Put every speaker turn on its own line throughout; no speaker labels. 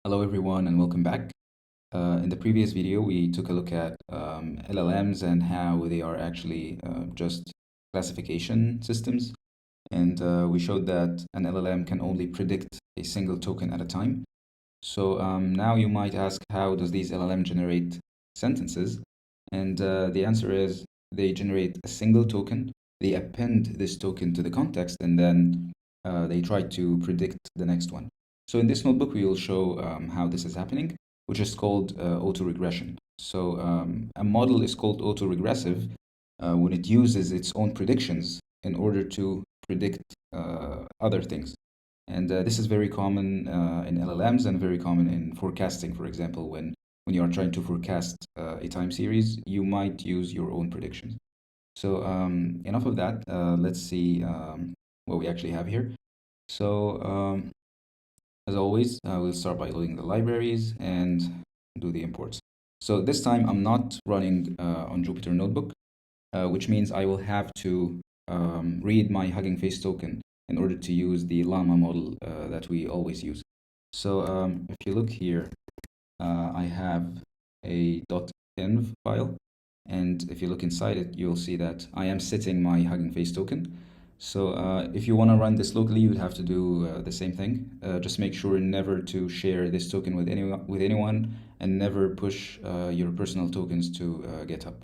Hello everyone and welcome back. In the previous video, we took a look at LLMs and how they are actually just classification systems. And we showed that an LLM can only predict a single token at a time. So now you might ask, how does these LLM generate sentences? And the answer is they generate a single token, they append this token to the context, and then they try to predict the next one. So in this notebook, we will show how this is happening, which is called autoregression. So a model is called autoregressive when it uses its own predictions in order to predict other things. And this is very common in LLMs and very common in forecasting, for example, when you are trying to forecast a time series, you might use your own predictions. So enough of that. Let's see what we actually have here. So as always, we'll start by loading the libraries and do the imports. So this time I'm not running on Jupyter Notebook, which means I will have to read my Hugging Face token in order to use the LLaMA model that we always use. So if you look here, I have a .env file, and if you look inside it, you'll see that I am setting my Hugging Face token. So if you want to run this locally, you would have to do the same thing. Just make sure never to share this token with anyone, and never push your personal tokens to GitHub.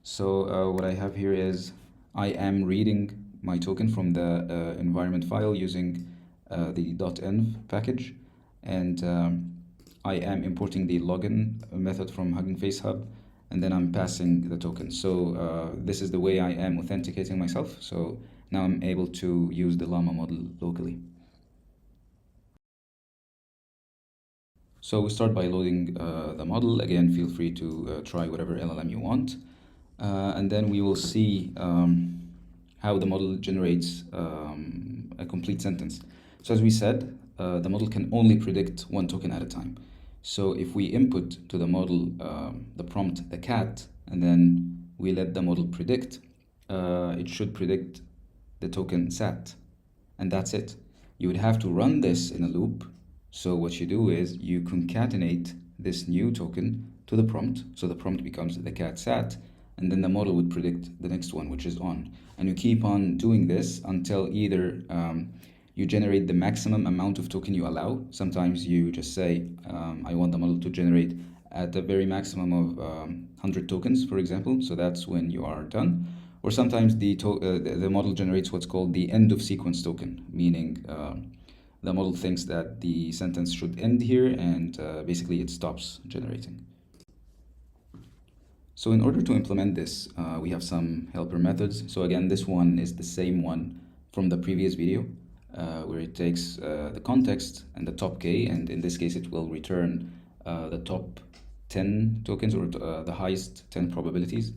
So what I have here is I am reading my token from the environment file using the .env package, and I am importing the login method from Hugging Face Hub, and then I'm passing the token. So this is the way I am authenticating myself. So now I'm able to use the LLaMA model locally. So we start by loading the model. Again, feel free to try whatever LLM you want. And then we will see how the model generates a complete sentence. So as we said, the model can only predict one token at a time. So if we input to the model the prompt, the cat, and then we let the model predict, it should predict the token sat, and that's it. You would have to run this in a loop. So what you do is you concatenate this new token to the prompt. So the prompt becomes the cat sat, and then the model would predict the next one, which is on. And you keep on doing this until either you generate the maximum amount of token you allow. Sometimes you just say, I want the model to generate at the very maximum of 100 tokens, for example. So that's when you are done. Or sometimes the model generates what's called the end of sequence token, meaning the model thinks that the sentence should end here, and basically it stops generating. So in order to implement this, we have some helper methods. So again, this one is the same one from the previous video, where it takes the context and the top k, and in this case it will return the top 10 tokens, or the highest 10 probabilities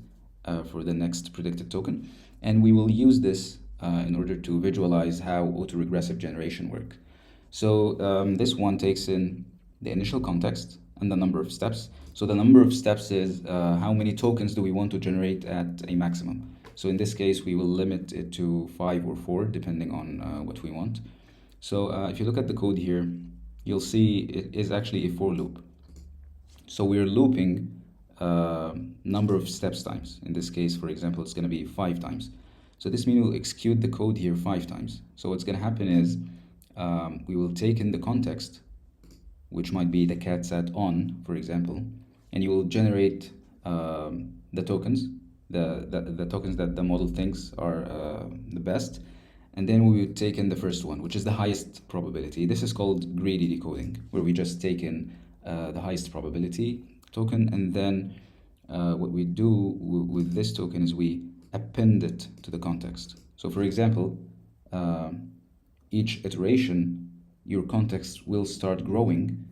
for the next predicted token. And we will use this in order to visualize how autoregressive generation works. So this one takes in the initial context and the number of steps. So the number of steps is how many tokens do we want to generate at a maximum. So in this case, we will limit it to 5 or 4, depending on what we want. So if you look at the code here, you'll see it is actually a for loop. So we're looping number of steps times. In this case, for example, it's going to be 5 times. So this means we'll execute the code here 5 times. So what's going to happen is we will take in the context, which might be the cat sat on, for example, and you will generate the tokens, the tokens that the model thinks are the best, and then we will take in the first one, which is the highest probability. This is called greedy decoding, where we just take in the highest probability token, and then what we do with this token is we append it to the context. So for example, each iteration, your context will start growing,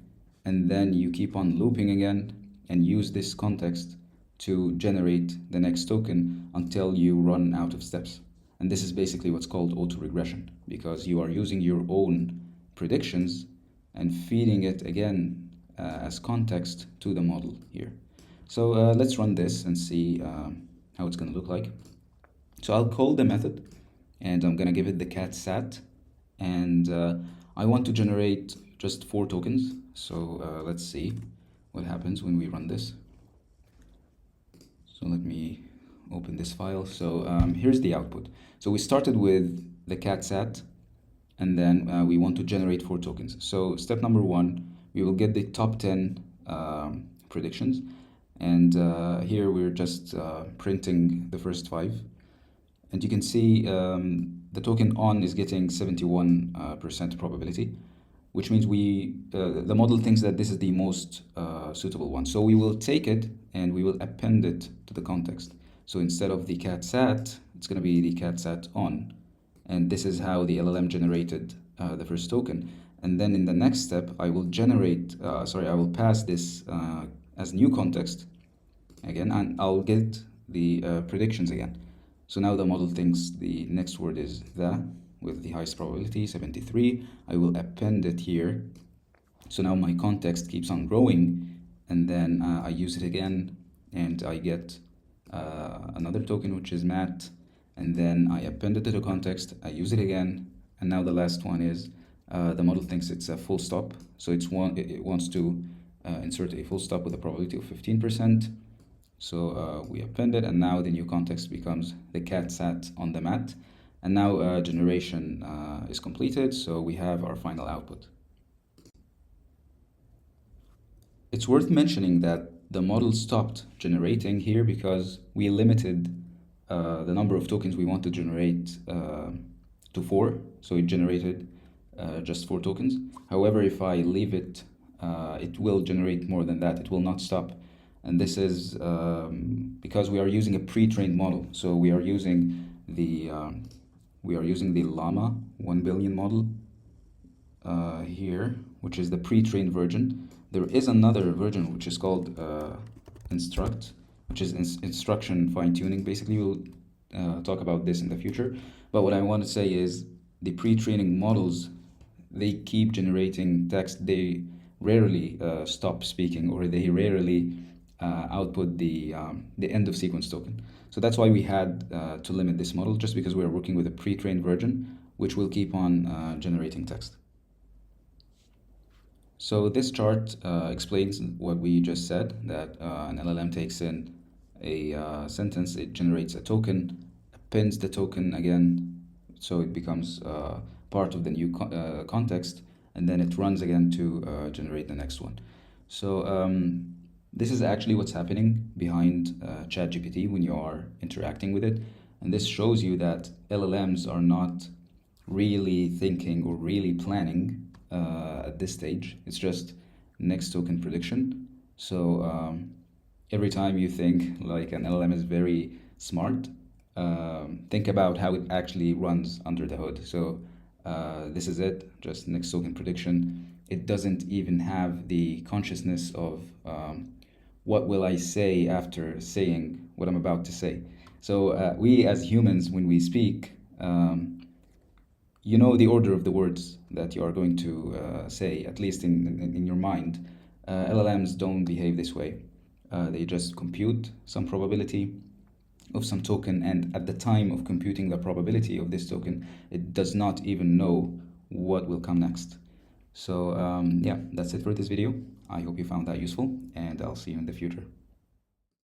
and then you keep on looping again and use this context to generate the next token until you run out of steps. And this is basically what's called autoregression, because you are using your own predictions and feeding it again as context to the model here. So let's run this and see how it's going to look like. So I'll call the method, and I'm going to give it the cat sat, and I want to generate just 4 tokens. So let's see what happens when we run this. So let me open this file. So here's the output. So we started with the cat sat, and then we want to generate 4 tokens. So step number 1, we will get the top 10 predictions, and here we're just printing the first 5, and you can see the token on is getting 71% probability, which means the model thinks that this is the most suitable one. So we will take it and we will append it to the context. So instead of the cat sat, it's going to be the cat sat on. And this is how the LLM generated the first token. And then in the next step, I will I will pass this as new context again, and I'll get the predictions again. So now the model thinks the next word is the, with the highest probability, 73. I will append it here. So now my context keeps on growing, and then I use it again, and I get another token, which is Matt, and then I append it to the context, I use it again, and now the last one is the model thinks it's a full stop. So it wants to insert a full stop with a probability of 15%. So we append it, and now the new context becomes the cat sat on the mat. And now generation is completed, so we have our final output. It's worth mentioning that the model stopped generating here because we limited the number of tokens we want to generate to 4. So it generated just 4 tokens. However, if I leave it, it will generate more than that. It will not stop. And this is because we are using a pre-trained model. So we are using the LLaMA 1 billion model here, which is the pre-trained version. There is another version which is called Instruct, which is instruction fine-tuning. Basically, we'll talk about this in the future. But what I want to say is the pre-training models, they keep generating text. They rarely stop speaking, or they rarely output the end of sequence token. So that's why we had to limit this model, just because we're working with a pre-trained version, which will keep on generating text. So this chart explains what we just said, that an LLM takes in a sentence, it generates a token, appends the token again, so it becomes part of the new context, and then it runs again to generate the next one. So this is actually what's happening behind ChatGPT when you are interacting with it. And this shows you that LLMs are not really thinking or really planning at this stage. It's just next token prediction. So every time you think like an LLM is very smart, think about how it actually runs under the hood. So this is it, just next token prediction. It doesn't even have the consciousness of what will I say after saying what I'm about to say. So we as humans, when we speak, you know the order of the words that you are going to say, at least in your mind. LLMs don't behave this way. They just compute some probability of some token, and at the time of computing the probability of this token, it does not even know what will come next. So yeah, that's it for this video. I hope you found that useful, and I'll see you in the future.